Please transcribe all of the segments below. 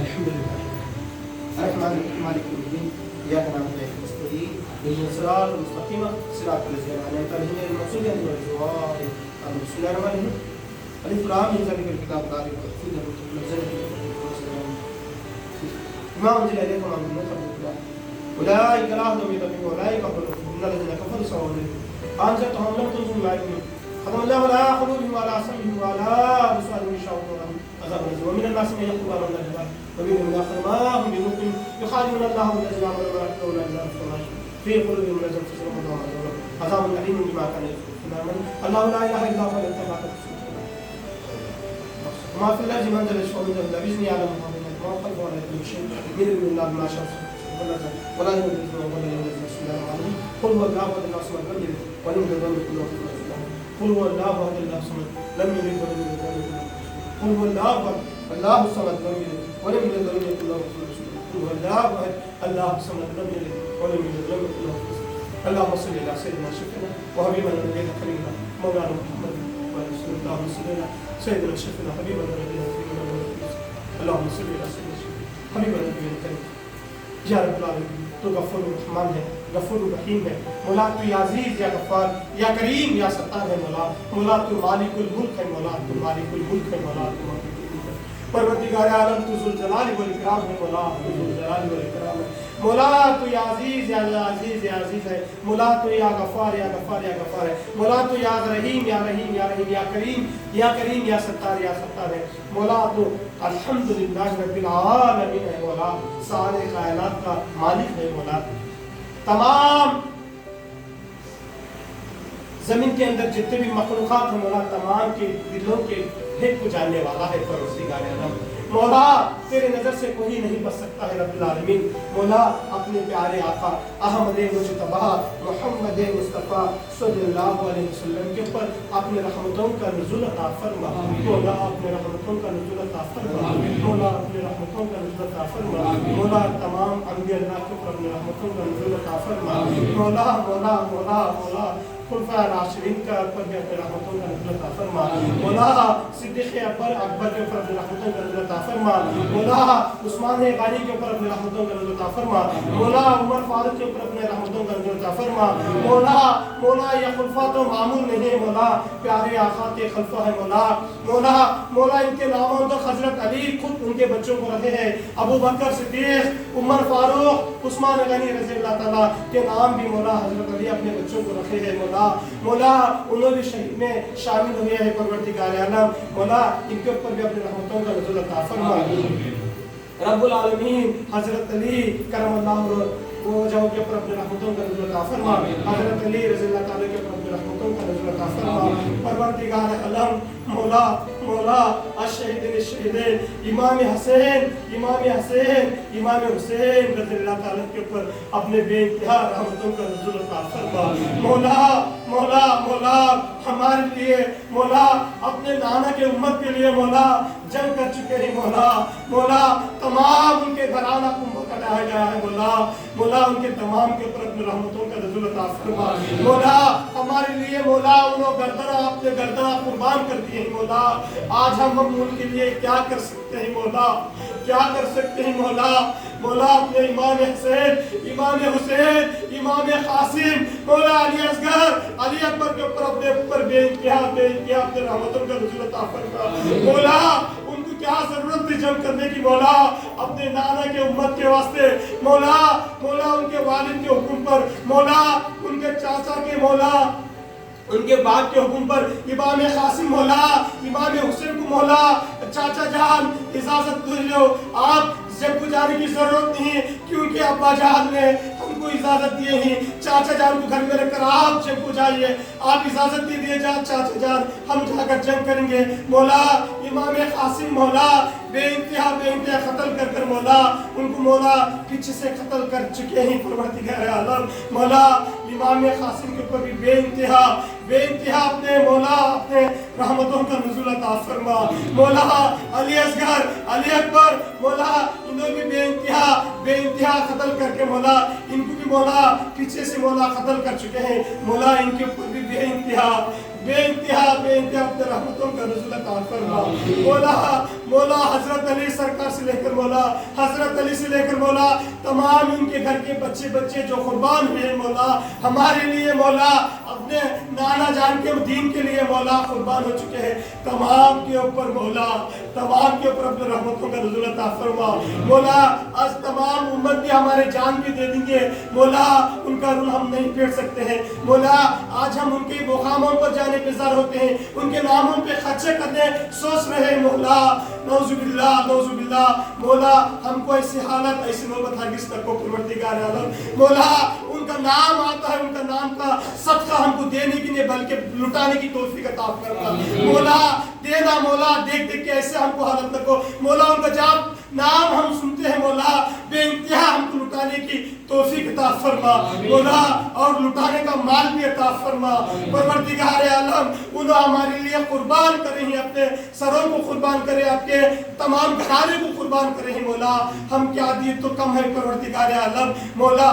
الحمد لله الرحمن الرحيم مالك يوم الدين إياك نعبد وإياك نستعين اهدنا الصراط المستقيم صراط الذين أنعمت عليهم غير المغضوب عليهم ولا الضالين آمين. بسم الله الرحمن الرحيم الف لام میم ذلك الكتاب لا ريب فيه هدى للمتقين ما أنزل إليكم من ربكم أولئك لا هدى من أولئك هم المفلحون إن الذين كفروا سواء عليهم أنذرتهم لم تنذرهم لا يؤمنون ختم الله على قلوبهم وعلى سمعهم وعلى أبصارهم غشاوة عذاب أليم ومن الناس من يقول آمنا بالله ومنهم من يقول ما هم بمؤمنين يخادعون الله والذين آمنوا ويعتقدون أولئك في قلوبهم مرض فزادهم عذاب أليم بما كانوا يكفرون الله لا إله إلا هو التبارك وما في الأرض من ذا يشفع عنده إلا بإذنه يعلم ما بين أيديهم وما خلفهم ولا يدرون شيء من علم الله بما شاء ولا يدرون ولا يدرون بسم الله الرحمن الرحيم قل هو الله أحد الله الصمد لم يلد ولم يولد ولم يكن له كفوا أحد قل هو الله أحد الله الصمد لم يلد ولم يولد ولم يكن له قل هو الله أحد الله الصمد لم يلد ولم يولد ولم يكن له كفوا أحد قل هو الله أحد الله الصمد لم يلد ولم يولد ولم يكن له كفوا أحد اللهم صل على سيدنا شفيعنا وحبيبنا ونبينا خليلنا مولانا محمد اللهم صل على سيدنا شفيعنا حبيبنا ونبينا خليلنا اللهم صل على سيدنا شفيعنا حبيبنا ونبينا خليلنا یا رب العالمین تو غفور الرحمن ہے غفور الرحیم ہے مولا تو یا عزیز یا غفار یا کریم یا ستار ہے مولا مولا تو مالک الملک ہے مولا تو مالک الملک ہے مولا تو مالک الملک ہے پروردگار عالم تو ذوالجلال والاکرام ہے مولا تو ذوالجلال والاکرام ہے مولا تو یا عزیز یا عزیز یا عزیز ہے مولا تو یا غفار یا غفار یا غفار ہے مولا تو یا رحیم یا رحیم یا رحیم یا کریم یا ستار ہے مولا تو الحمدللہ رب العالمین ہے مولا سارے کائنات کا مالک ہے مولا تمام زمین کے اندر جتنے بھی مخلوقات ہیں مولا تمام کے دلوں کے حق کو جاننے والا ہے پروردگار عالم مولا تیرے نظر سے کوئی نہیں بچ سکتا ہے رب العالمین مولا اپنے پیارے آقا احمد مجتبی محمد مصطفیٰ صلی اللہ علیہ وسلم کے اوپر اپنے رحمتوں کا نزول عطا فرما مولا اپنے رحمتوں کا نزول عطا فرما مولا اپنے رحمتوں کا نزول عطا فرما مولا تمام انبیاء اللہ کے اوپر اپنے رحمتوں کا نزول عطا فرما مولا مولا مولا مولا خلفاء راشدین کا اوپر بھی اپنے رحمتوں کا نزول عطا فرما مولا صدیق اکبر کے اوپر اپنے رحمتوں کا نزول عطا فرما مولا عثمان غنی کے اوپر اپنے رحمتوں کا نزول عطا فرما مولا عمر فاروق کے اوپر اپنے رحمتوں کا نزول عطا فرما مولا مولا یہ خلفاء تو معمول نہیں مولا پیارے آقا کے خلفاء ہے مولا مولا مولا ان کے ناموں تو حضرت علی خود ان کے بچوں کو رکھے ہیں ابو بکر صدیق عمر فاروق عثمان غنی رضی اللہ تعالیٰ کے نام بھی مولا حضرت علی اپنے بچوں کو رکھے ہیں مولا مولا انہوں بھی شہید میں شامل ہوئے ہیں پروردگار عالم مولا ان کے اوپر بھی اپنے رحمتوں کا نزول عطا فرما رب العالمین حضرت علی کرم اللہ وجہہ کے اوپر اپنے رحمتوں کا نزول عطا فرما حضرت علی رضی اللہ تعالیٰ کے اوپر اپنے رحمتوں کا نزول عطا فرما پروردگار عالم مولا مولا الشہیدین الشہیدین امام حسین امام حسین رضی اللہ تعالیٰ کے اوپر اپنے بے انتہا رحمتوں کا نزول عطا فرما مولا مولا مولا ہمارے لیے مولا اپنے نانا کے امت کے لیے مولا جنگ کر چکے ہیں مولا مولا تمام ان کے گھرانہ کو کٹایا گیا ہے مولا مولا ان کے تمام کے اوپر اپنے رحمتوں کا نزول عطا فرما مولا ہمارے لیے مولا انہوں گردنہ اپنے گردنہ قربان کر دیے ہیں مولا آج ہم ملک کے لیے کیا کر سکتے ہیں مولا کیا کر سکتے ہیں مولا مولا اپنے امام حسین امام حسین امام قاسم مولا علی اصغر علی اکبر کے اوپر اپنے اوپر بے انتہا اپنے رحمتوں کا نزول عطا فرما مولا ان کو کیا ضرورت تھی جنگ کرنے کی مولا اپنے نانا کے امت کے واسطے مولا مولا ان کے والد کے حکم پر مولا ان کے چاچا کے مولا ان کے باپ کے حکم پر امام قاسم مولا امام حسین کو مولا چاچا جان اجازت دو آپ جب کو جانے کی ضرورت نہیں کیونکہ ابا جان نے ہم کو اجازت دیے ہیں چاچا جان کو گھر میں رکھ کر آپ جب کو جائیے آپ اجازت دیے جان چاچا جان ہم جا کر جنگ کریں گے مولا امام قاسم مولا بے انتہا قتل کر مولا ان کو مولا پیچھے سے قتل کر چکے ہیں پروردگار عالم مولا امام قاسم کے اوپر بھی بے انتہا اپنے مولا اپنے رحمتوں کا نزول عطا فرما مولا علی اصغر علی اکبر مولا انہوں بھی بے انتہا قتل کر کے مولا ان کو بھی مولا پیچھے سے مولا قتل کر چکے ہیں مولا ان کے اوپر بھی بے انتہا اپنے رحمتوں کا نزول عطا فرما مولا مولا حضرت علی سرکار سے لے کر مولا حضرت علی سے لے کر مولا تمام ان کے گھر کے بچے جو قربان ہوئے مولا ہمارے لیے مولا اپنے نانا جان کے دین کے لیے مولا قربان ہو چکے ہیں، تمام کے اوپر مولا تمام کے اوپر اپنے رحمتوں کا نزول عطا فرما مولا۔ آج تمام امت بھی ہمارے جان بھی دے دیں گے مولا، ان کا رول ہم نہیں پھیر سکتے ہیں مولا۔ آج ہم ان کے مقاموں پر جانے پہ زار ہوتے ہیں، ان کے ناموں پہ خرچے کرنے سوچ رہے ہیں مولا، نعوذ باللہ مولا۔ ہم کو ایسی حالت ایسی نوبت ہرگز نہ کو پروردگار عالم مولا۔ ان کا نام آتا ہے، ان کا نام کا صدقہ ہم کو دینے کی نہیں بلکہ لٹانے کی توفیق عطا فرما مولا۔ دینا مولا، دیکھ کے ایسے ہم کو حالت نہ کو مولا، ان کا جب نام ہم سنتے ہیں مولا بے انتہا ہم کو لٹانے کی توفیق عطا فرما مولا، اور لٹانے کا مال بھی عطا فرما پروردگار عالم۔ انہوں ہمارے لیے قربان کریں ہی، اپنے سروں کو قربان کریں، آپ کے تمام گھرانے کو قربان کریں ہی مولا۔ ہم کیا دیے تو کم ہے پروردگار عالم مولا۔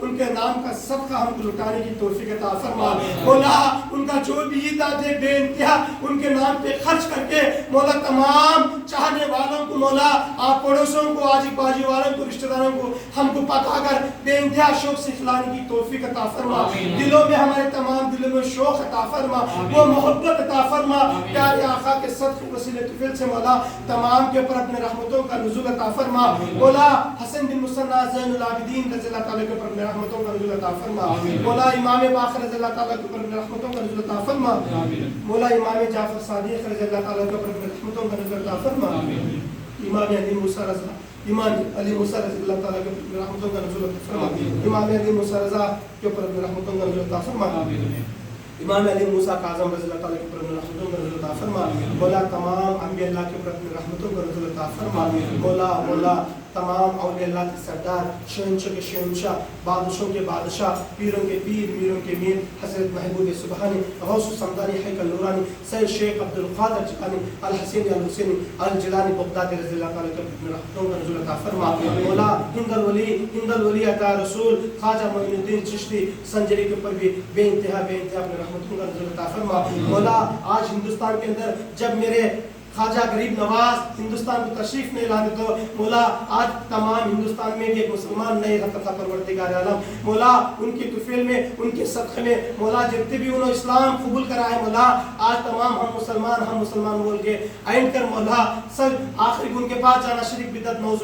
ان کے نام کا صدقہ ہم کو لٹانے کی توفیق عطا فرما مولا۔ ان کا جو بھی عطا دے بے انتہا ان کے نام پہ خرچ کر کے مولا تمام چاہنے والوں کو مولا، آپ پڑوسوں کو، آجی باجی والوں کو، رشتہ داروں کو ہم کو پکا کر بے انتہا شوق سے کھلانے کی توفیق عطا فرما۔ دلوں میں ہمارے تمام دلوں میں شوق عطا فرما، وہ محبت عطا فرما پیارے آقا کے صدقے وسیلے طفیل سے مولا تمام کے اوپر اپنے رحمتوں کا نزول عطا فرما مولا۔ حسن بن مصنع زین العابدین رضی اللہ تعالیٰ کے اوپر اپنے رحمتوں کا نزول عطا فرما مولا۔ امام باقر رضی اللہ تعالیٰ کے اوپر اپنے رحمتوں کا نزول عطا فرما مولا۔ امام جعفر صادق رضی اللہ تعالیٰ کے اوپر اپنے رحمتوں کا نزول عطا فرما۔ امام علی موسیٰ رضا رضی اللہ تعالیٰ کے رحمتوں کا نزول عطا فرما۔ امام علی موسیٰ رضا کے اوپر اپنے رحمتوں کا نزول عطا فرما۔ امام علی موسیٰ کاظم رضی اللہ تعالیٰ کے اوپر اپنے رحمتوں کا نزول عطا فرما مولا۔ تمام انبیاء اللہ کے اوپر اپنے رحمتوں کا نزول عطا فرما مولا۔ تمام اولیاء اللہ کے سردار، شہنشاہ کے شہنشاہ، بادشاہوں کے بادشاہ، پیروں کے پیر، میروں کے میر، حضرت محبوب سبحانی، غوث السمدانی، حیکل نورانی، سید شیخ عبد القادر جیلانی، الحسینی الحسینی الجیلانی بغدادی رضی اللہ تعالیٰ کے اپنے رحمتوں کا نزول عطا فرما مولا۔ ہند الولی عطا رسول خواجہ معین الدین چشتی سنجری کے اوپر بھی بے انتہا اپنے رحمتوں کا نزول عطا فرما مولا۔ آج ہندوستان کے اندر جب میرے خواجہ غریب نواز ہندوستان کو تشریف نہیں لاتے تو مولا آج تمام ہندوستان میں بھی ایک مسلمان نہیں رہتا تھا پروردگار عالم مولا۔ ان کے طفیل میں، ان کے صدقے میں مولا جتنے بھی انہوں اسلام قبول کرا ہے مولا، آج تمام ہم مسلمان بول کے اینڈ کر مولا سب آخری ان کے پاس جانا شریک بدعت، نعوذ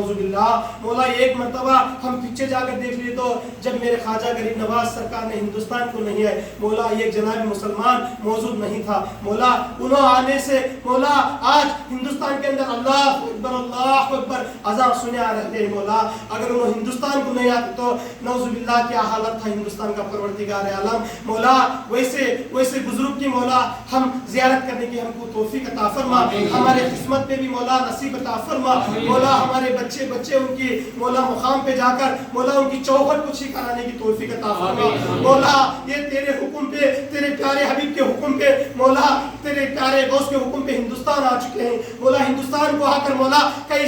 باللہ مولا۔ ایک مرتبہ ہم پیچھے جا کر دیکھ لیے تو جب میرے خواجہ غریب نواز سرکار نے ہندوستان کو نہیں ہے مولا، ایک جناب مسلمان موجود نہیں تھا مولا۔ انہوں آنے سے مولا آج ہندوستان کے اندر اللہ اکبر اذان سنے آ رہتے ہیں مولا۔ اگر انہوں ہندوستان کو نہیں آتے تو نعوذ باللہ کیا حالت تھا ہندوستان کا پروردگار عالم مولا۔ ویسے بزرگ کی مولا ہم زیارت کرنے کی ہم کو توفیق عطا فرما، ہمارے قسمت میں بھی مولا نصیب عطا فرما مولا۔ ہمارے بچے ان کی مولا مقام پہ جا کر مولا ان کی چوکھٹ کو چھین کرانے کی توفیق عطا فرما مولا۔ یہ تیرے حکم پہ، تیرے پیارے حبیب کے حکم پہ مولا، تیرے پیارے غوث کے حکم پہ ہندوستان آ چکے ہیں مولا۔ ہندوستان کو آ کر مولا کئی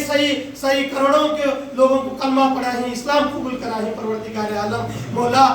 صحیح کروڑوں کے لوگوں کو کلمہ پڑھا ہے، اسلام قبول کرا ہے پروردگار عالم مولا۔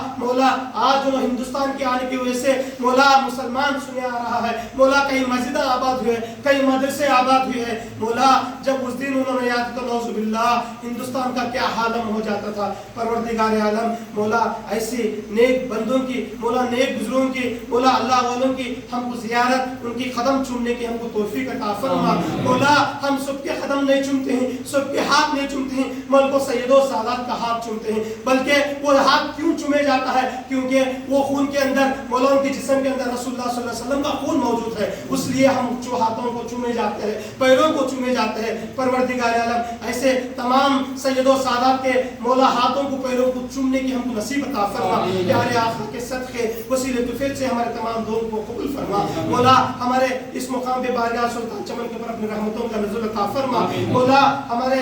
آج جو ہندوستان کے آنے کی وجہ سے مولا مسلمان سنے آ رہا ہے مولا، کئی مسجدیں آباد ہوئے، کئی مدرسے آباد ہوئے ہیں مولا۔ جب اس دن انہوں نے یاد تو نعوذ باللہ ہندوستان کا کیا حالم ہو جاتا تھا پروردگار عالم مولا۔ ایسے نیک بندوں کی مولا، نیک بزرگوں کی مولا، اللہ والوں کی ہم کو زیارت، ان کی قدم چومنے کی ہم کو توفیق عطا فرما مولا۔ ہم سب کے قدم نہیں چومتے ہیں، سب کے ہاتھ نہیں چومتے ہیں، ملک و سید و سادات کا ہاتھ چومتے ہیں، بلکہ وہ ہاتھ کیوں چومے جاتا ہے؟ کیونکہ وہ خون کے اندر مولا ان کے جسم کے اندر رسول اللہ صلی اللہ علیہ وسلم کا خون موجود ہے، اس لیے ہم ہاتھوں کو چومے جاتے ہیں، پیروں کو چومے جاتے ہیں پروردگار عالم۔ ایسے تمام سید و سادات کے مولا ہاتھوں کو پیروں کو چومنے کی ہم کو نصیب عطا فرما پیارے آقا کے صدقے وسیلے طفیل سے ہمارے تمام دعاؤں کو قبول فرما مولا۔ ہمارے اس مقام پہ بارگاہ سلطان چمن کے اوپر اپنے رحمتوں کا نزول عطا فرما مولا۔ ہمارے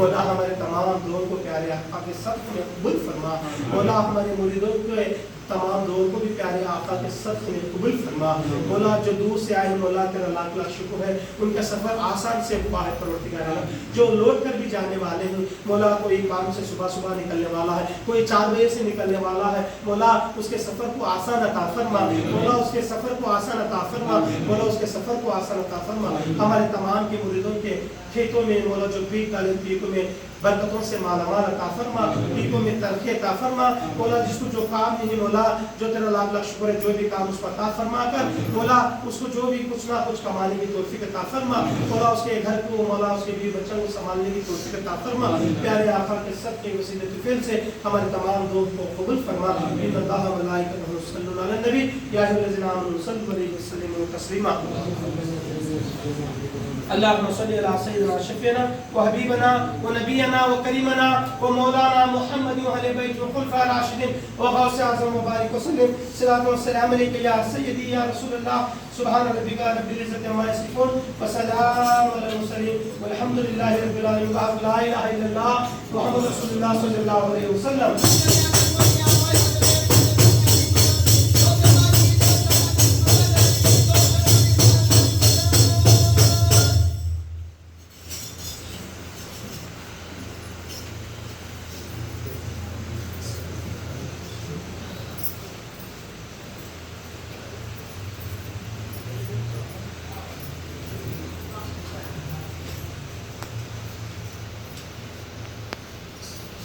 مولا ہمارے تمام دعاؤں کو پیارے آقا کے صدقے میں قبول فرما، مولا ہمارے مریدوں کے تمام دعاؤں کو بھی پیارے آقا کے صدقے میں قبول فرما، مولا جو دور سے آئے مولا تیرا لاکھ لاکھ شکر ہے، ان کا سفر آسان سے ہوا ہے پروردگار عالم، جو لوٹ کر بھی جانے والے ہیں مولا، کوئی کام سے صبح نکلنے والا ہے، کوئی 4 بجے سے نکلنے والا ہے، مولا اس کے سفر کو آسان عطا فرما، مولا اس کے سفر کو آسان عطا فرما، مولا اس کے سفر کو آسان عطا فرما، ہمارے تمام کے مریدوں کے کھیتوں میں مولا جو بیج ڈالے پیکوں میں برکتوں سے مالا مال عطا فرما، پیکوں میں ترقی عطا فرما، مولا جس کو جو کام نہیں مولا جو تیرا لاکھ لاکھ شکر ہے، جو بھی کام اس کو عطا فرما کر مولا اس کو جو بھی کچھ نہ کچھ کمانے کی توفیق عطا فرما، مولا اس کے گھر کو مولا اس کے بیوی بچوں کو سنبھالنے کی توفیق عطا فرما، پیارے آقا کے صدقے وسیلے طفیل سے ہمارے تمام دوست کو قبول فرما، ان اللہ و ملائکتہ یصلون علی النبی یا ایھا الذین آمنوا صلوا علیہ وسلموا تسلیما، اللهم صل على سيدنا شفيعنا وحبيبنا ونبينا وكريمنا ومولانا محمد وعلى بيته الخلفاء الراشدين وغوث اعظم وبارك وسلم، صلاة والسلام عليك يا سيدي يا رسول الله، سبحان ربك رب العزة عما يصفون وسلام على المرسلين والحمد لله رب العالمين، لا اله الا الله محمد رسول الله صلى الله عليه وسلم.